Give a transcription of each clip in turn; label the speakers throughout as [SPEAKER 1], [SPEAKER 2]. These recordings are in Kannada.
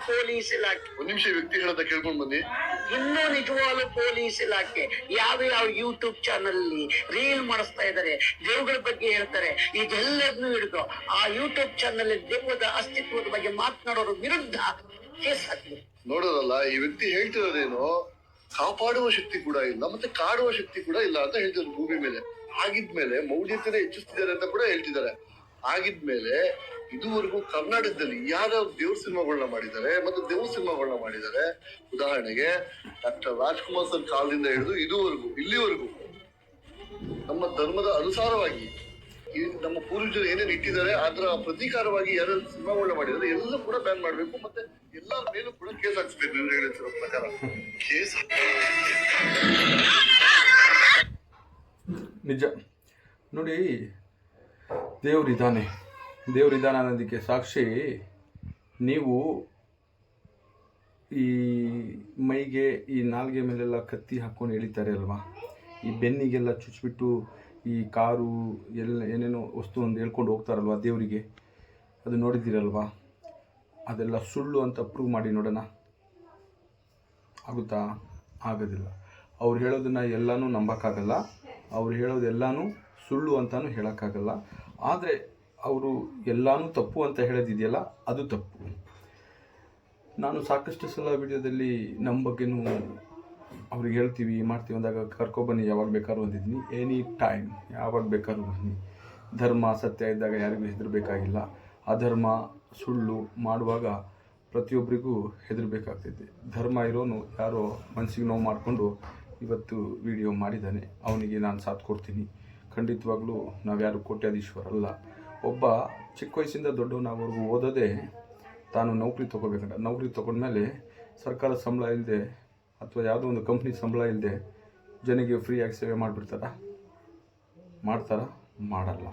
[SPEAKER 1] ಪೊಲೀಸ್ ಇಲಾಖೆ.
[SPEAKER 2] ಒಂದ್ ನಿಮಿಷ ವ್ಯಕ್ತಿ ಹೇಳದ ಕೇಳ್ಕೊಂಡ್ ಬನ್ನಿ.
[SPEAKER 1] ಇನ್ನೂ ನಿಜವಾದ ಪೊಲೀಸ್ ಇಲಾಖೆ ಯಾವ ಯೂಟ್ಯೂಬ್ ಚಾನಲ್ ಅಲ್ಲಿ ರೀಲ್ ಮಾಡಿಸ್ತಾ ಇದಾರೆ, ದೇವಗಳ ಬಗ್ಗೆ ಹೇಳ್ತಾರೆ, ಇದೆಲ್ಲದನ್ನು ಹಿಡಿದು ಆ ಯೂಟ್ಯೂಬ್ ಚಾನಲ್ ದೇವದ ಅಸ್ತಿತ್ವದ ಬಗ್ಗೆ ಮಾತನಾಡೋರ ವಿರುದ್ಧ ಕೇಸ್ ಹಾಕ್ಬೇಕು.
[SPEAKER 2] ನೋಡೋದಲ್ಲ, ಈ ವ್ಯಕ್ತಿ ಹೇಳ್ತಿರೋದೇನು, ಕಾಪಾಡುವ ಶಕ್ತಿ ಕೂಡ ಇಲ್ಲ ಮತ್ತೆ ಕಾಡುವ ಶಕ್ತಿ ಕೂಡ ಇಲ್ಲ ಅಂತ ಹೇಳ್ತಿದ್ರು ಭೂಮಿ ಮೇಲೆ. ಆಗಿದ್ಮೇಲೆ ಮೌಢ್ಯತೆನ ಹೆಚ್ಚಿಸ್ತಿದ್ದಾರೆ ಅಂತ ಕೂಡ ಹೇಳ್ತಿದ್ದಾರೆ. ಆಗಿದ್ಮೇಲೆ ಇದುವರೆಗೂ ಕರ್ನಾಟಕದಲ್ಲಿ ಯಾರ್ಯಾವ ದೇವ್ರ ಸಿನಿಮಾಗಳನ್ನ ಮಾಡಿದ್ದಾರೆ ಮತ್ತೆ ದೇವ್ರ ಸಿನಿಮಾಗಳನ್ನ ಮಾಡಿದ್ದಾರೆ. ಉದಾಹರಣೆಗೆ ಡಾಕ್ಟರ್ ರಾಜ್ಕುಮಾರ್ ಸರ್ ಕಾಲದಿಂದ ಹಿಡಿದು ಇಲ್ಲಿವರೆಗೂ ನಮ್ಮ ಧರ್ಮದ ಅನುಸಾರವಾಗಿ ನಮ್ಮ ಪೂರ್ವಜರು ಏನೇನು ಇಟ್ಟಿದ್ದಾರೆ ಅದರ ಪ್ರತೀಕಾರವಾಗಿ ಯಾರು ಸಿನಿಮಾಗಳನ್ನ ಮಾಡಿದ್ದಾರೆ ಎಲ್ಲ ಕೂಡ ಬ್ಯಾನ್ ಮಾಡ್ಬೇಕು ಮತ್ತೆ ಎಲ್ಲರ ಮೇಲೂ ಕೂಡ ಕೇಸ್ ಹಾಕ್ಸ್ಬೇಕು. ಇವ್ರು ಹೇಳಿರೋ ಪ್ರಕಾರ ಕೇಸ್
[SPEAKER 3] ನಿಜ ನೋಡಿ, ದೇವರಿದ್ದಾನೆ ಅನ್ನೋದಕ್ಕೆ ಸಾಕ್ಷಿ ನೀವು ಈ ಮೈಗೆ ಈ ನಾಲ್ಗೆ ಮೇಲೆಲ್ಲ ಕತ್ತಿ ಹಾಕ್ಕೊಂಡು ಎಳಿತಾರೆ ಅಲ್ವಾ, ಈ ಬೆನ್ನಿಗೆಲ್ಲ ಚುಚ್ಚಿಬಿಟ್ಟು ಈ ಕಾರು ಏನೇನೋ ವಸ್ತು ಒಂದು ಹೇಳ್ಕೊಂಡು ಹೋಗ್ತಾರಲ್ವ ದೇವರಿಗೆ, ಅದು ನೋಡಿದ್ದೀರಲ್ವಾ? ಅದೆಲ್ಲ ಸುಳ್ಳು ಅಂತ ಪ್ರೂವ್ ಮಾಡಿ ನೋಡೋಣ. ಆಗುತ್ತಾ? ಆಗೋದಿಲ್ಲ. ಅವ್ರು ಹೇಳೋದನ್ನು ಎಲ್ಲನೂ ನಂಬೋಕ್ಕಾಗಲ್ಲ, ಅವ್ರು ಹೇಳೋದೆಲ್ಲನೂ ಸುಳ್ಳು ಅಂತಲೂ ಹೇಳೋಕ್ಕಾಗಲ್ಲ. ಆದರೆ ಅವರು ಎಲ್ಲನೂ ತಪ್ಪು ಅಂತ ಹೇಳೋದಿದೆಯಲ್ಲ, ಅದು ತಪ್ಪು. ನಾನು ಸಾಕಷ್ಟು ಸಲ ವಿಡಿಯೋದಲ್ಲಿ ನಮ್ಮ ಬಗ್ಗೆನೂ ಅವ್ರಿಗೆ ಹೇಳ್ತೀವಿ ಮಾಡ್ತೀವಿ ಅಂದಾಗ ಕರ್ಕೊಬನ್ನಿ, ಯಾವಾಗ ಬೇಕಾದ್ರೂ ಅಂದಿದ್ದೀನಿ. ಎನಿ ಟೈಮ್ ಯಾವಾಗ ಬೇಕಾದ್ರೂ ಬನ್ನಿ. ಧರ್ಮ ಸತ್ಯ ಇದ್ದಾಗ ಯಾರಿಗೂ ಹೆದರಬೇಕಾಗಿಲ್ಲ. ಅಧರ್ಮ ಸುಳ್ಳು ಮಾಡುವಾಗ ಪ್ರತಿಯೊಬ್ಬರಿಗೂ ಹೆದರಬೇಕಾಗ್ತೈತೆ. ಧರ್ಮ ಇರೋನು ಯಾರೋ ಮನಸ್ಸಿಗೆ ನೋವು ಮಾಡಿಕೊಂಡು ಇವತ್ತು ವಿಡಿಯೋ ಮಾಡಿದ್ದಾನೆ, ಅವನಿಗೆ ನಾನು ಸಾಥ್ ಕೊಡ್ತೀನಿ. ಖಂಡಿತವಾಗ್ಲೂ ನಾವ್ಯಾರು ಕೋಟ್ಯಾಧೀಶ್ವರಲ್ಲ. ಒಬ್ಬ ಚಿಕ್ಕ ವಯಸ್ಸಿಂದ ದೊಡ್ಡವನಾಗೋರ್ಗು ಓದೋದೇ ತಾನು ನೌಕರಿ ತೊಗೋಬೇಕಂತ. ನೌಕರಿ ತೊಗೊಂಡ್ಮೇಲೆ ಸರ್ಕಾರದ ಸಂಬಳ ಇಲ್ಲದೆ ಅಥವಾ ಯಾವುದೋ ಒಂದು ಕಂಪ್ನಿ ಸಂಬಳ ಇಲ್ಲದೆ ಜನರಿಗೆ ಫ್ರೀಯಾಗಿ ಸೇವೆ ಮಾಡಿಬಿಡ್ತಾರ? ಮಾಡಲ್ಲ.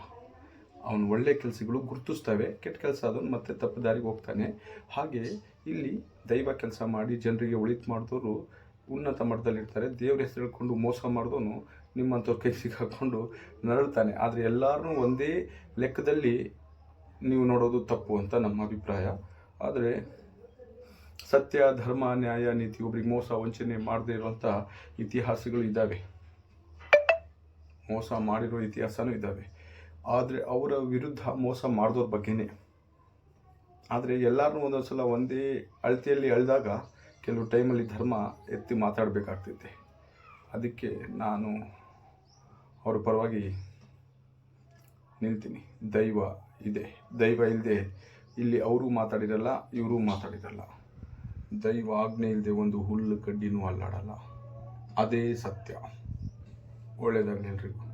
[SPEAKER 3] ಅವನು ಒಳ್ಳೆ ಕೆಲಸಗಳು ಗುರುತಿಸ್ತವೆ, ಕೆಟ್ಟ ಕೆಲಸ ಅದನ್ನು ಮತ್ತೆ ತಪ್ಪು ದಾರಿಗೆ ಹೋಗ್ತಾನೆ. ಹಾಗೆ ಇಲ್ಲಿ ದೈವ ಕೆಲಸ ಮಾಡಿ ಜನರಿಗೆ ಒಳಿತು ಮಾಡಿದವರು ಉನ್ನತ ಮಟ್ಟದಲ್ಲಿರ್ತಾರೆ. ದೇವ್ರ ಹೆಸರು ಹೇಳ್ಕೊಂಡು ಮೋಸ ಮಾಡಿದವನು ನಿಮ್ಮಂಥವ್ರ ಕೈ ಸಿಕ್ಕಾಕೊಂಡು ನರಳ್ತಾನೆ. ಆದರೆ ಎಲ್ಲರೂ ಒಂದೇ ಲೆಕ್ಕದಲ್ಲಿ ನೀವು ನೋಡೋದು ತಪ್ಪು ಅಂತ ನಮ್ಮ ಅಭಿಪ್ರಾಯ. ಆದರೆ ಸತ್ಯ ಧರ್ಮ ನ್ಯಾಯ ನೀತಿ ಒಬ್ರಿಗೆ ಮೋಸ ವಂಚನೆ ಮಾಡದೇ ಇರುವಂಥ ಇತಿಹಾಸಗಳು ಇದ್ದಾವೆ, ಮೋಸ ಮಾಡಿರೋ ಇತಿಹಾಸನೂ ಇದ್ದಾವೆ. ಆದರೆ ಅವರ ವಿರುದ್ಧ ಮೋಸ ಮಾಡಿದವ್ರ ಬಗ್ಗೆನೇ. ಆದರೆ ಎಲ್ಲರೂ ಒಂದೊಂದ್ಸಲ ಒಂದೇ ಅಳತೆಯಲ್ಲಿ ಅಳೆದಾಗ ಕೆಲವು ಟೈಮಲ್ಲಿ ಧರ್ಮ ಎತ್ತಿ ಮಾತಾಡಬೇಕಾಗ್ತೈತೆ. ಅದಕ್ಕೆ ನಾನು ಅವ್ರ ಪರವಾಗಿ ನಿಲ್ತೀನಿ. ದೈವ ಇದೆ, ದೈವ ಇಲ್ಲದೆ ಇಲ್ಲಿ ಅವರು ಮಾತಾಡಿರಲ್ಲ, ಇವರು ಮಾತಾಡಿರಲ್ಲ. ದೈವ ಆಜ್ಞೆ ಇಲ್ಲದೆ ಒಂದು ಹುಲ್ಲು ಕಡ್ಡಿನೂ ಅಲ್ಲಾಡಲ್ಲ. ಅದೇ ಸತ್ಯ. ಒಳ್ಳೆಯದಾಗಲಿ ಎಲ್ರಿಗೂ.